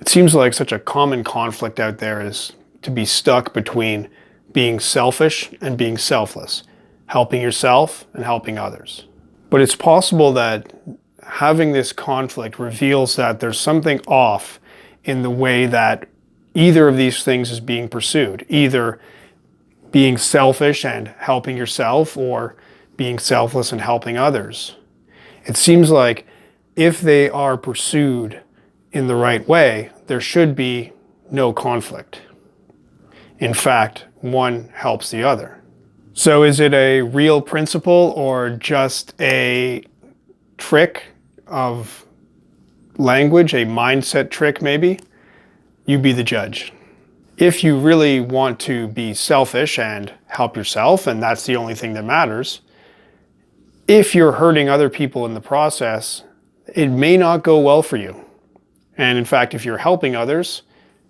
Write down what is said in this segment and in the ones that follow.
It seems like such a common conflict out there is to be stuck between being selfish and being selfless, helping yourself and helping others. But it's possible that having this conflict reveals that there's something off in the way that either of these things is being pursued, either being selfish and helping yourself or being selfless and helping others. It seems like if they are pursued in the right way, there should be no conflict. In fact, one helps the other. So is it a real principle or just a trick of language, a mindset trick maybe? You be the judge. If you really want to be selfish and help yourself, and that's the only thing that matters, if you're hurting other people in the process, it may not go well for you. And in fact, if you're helping others,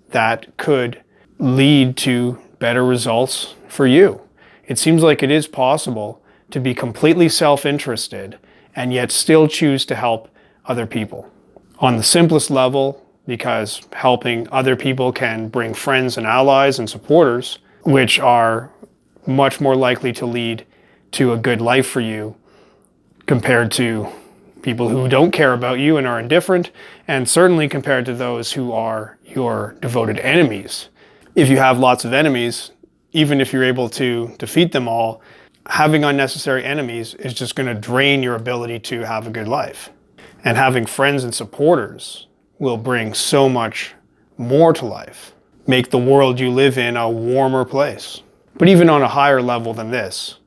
that could lead to better results for you. It seems like it is possible to be completely self-interested and yet still choose to help other people. On the simplest level, because helping other people can bring friends and allies and supporters, which are much more likely to lead to a good life for you compared to people who don't care about you and are indifferent, and certainly compared to those who are your devoted enemies. If you have lots of enemies, even if you're able to defeat them all, having unnecessary enemies is just going to drain your ability to have a good life. And having friends and supporters will bring so much more to life, make the world you live in a warmer place. But even on a higher level than this,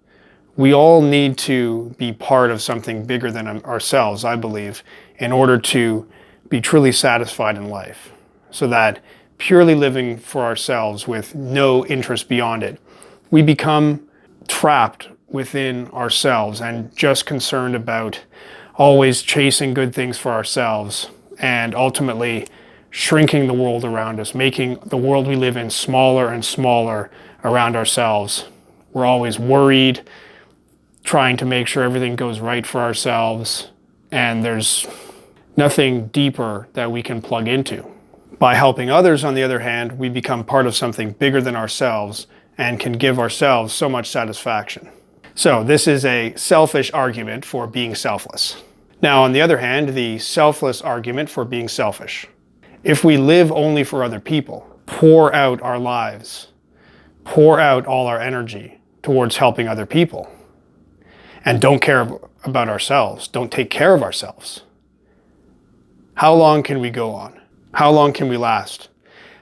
we all need to be part of something bigger than ourselves, I believe, in order to be truly satisfied in life. So that purely living for ourselves with no interest beyond it, we become trapped within ourselves and just concerned about always chasing good things for ourselves and ultimately shrinking the world around us, making the world we live in smaller and smaller around ourselves. We're always worried, trying to make sure everything goes right for ourselves, and there's nothing deeper that we can plug into. By helping others, on the other hand, we become part of something bigger than ourselves and can give ourselves so much satisfaction. So this is a selfish argument for being selfless. Now, on the other hand, the selfless argument for being selfish. If we live only for other people, pour out our lives, pour out all our energy towards helping other people, and don't care about ourselves, don't take care of ourselves, how long can we go on? How long can we last?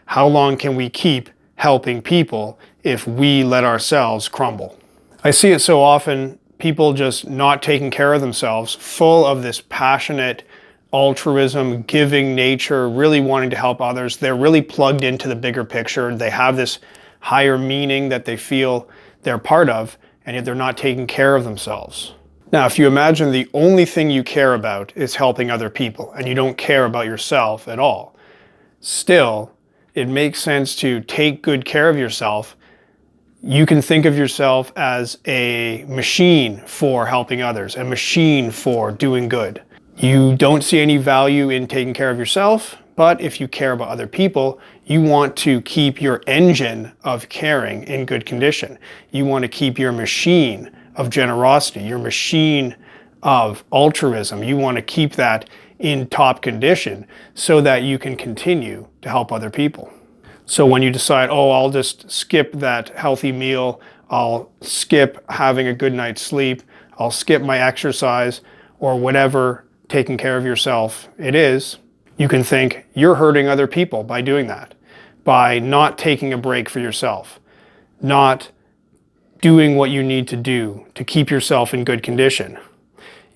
How long can we keep helping people if we let ourselves crumble? I see it so often, people just not taking care of themselves, full of this passionate altruism, giving nature, really wanting to help others. They're really plugged into the bigger picture. They have this higher meaning that they feel they're part of, and yet they're not taking care of themselves. Now, if you imagine the only thing you care about is helping other people, and you don't care about yourself at all, still, it makes sense to take good care of yourself. You can think of yourself as a machine for helping others, a machine for doing good. You don't see any value in taking care of yourself, but if you care about other people, you want to keep your engine of caring in good condition. You want to keep your machine of generosity, your machine of altruism. You want to keep that in top condition so that you can continue to help other people. So when you decide, oh, I'll just skip that healthy meal, I'll skip having a good night's sleep, I'll skip my exercise, or whatever taking care of yourself it is, you can think you're hurting other people by doing that, by not taking a break for yourself, not doing what you need to do to keep yourself in good condition.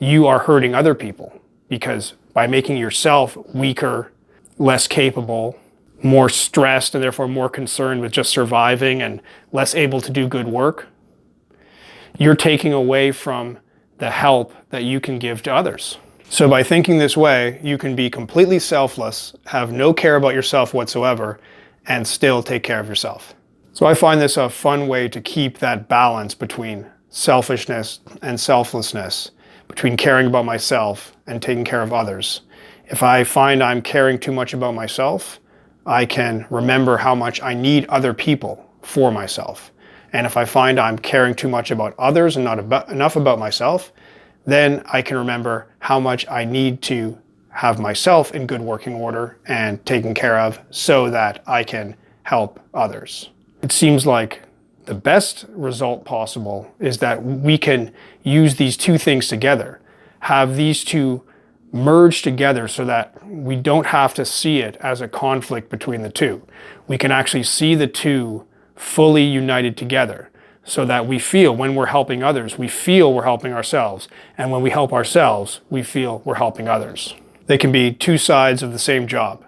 You are hurting other people because by making yourself weaker, less capable, more stressed, and therefore more concerned with just surviving and less able to do good work, you're taking away from the help that you can give to others. So by thinking this way, you can be completely selfless, have no care about yourself whatsoever, and still take care of yourself. So I find this a fun way to keep that balance between selfishness and selflessness, between caring about myself and taking care of others. If I find I'm caring too much about myself, I can remember how much I need other people for myself. And if I find I'm caring too much about others and not enough about myself, then I can remember how much I need to have myself in good working order and taken care of so that I can help others. It seems like the best result possible is that we can use these two things together, have these two merge together so that we don't have to see it as a conflict between the two. We can actually see the two fully united together so that we feel when we're helping others, we feel we're helping ourselves. And when we help ourselves, we feel we're helping others. They can be two sides of the same job.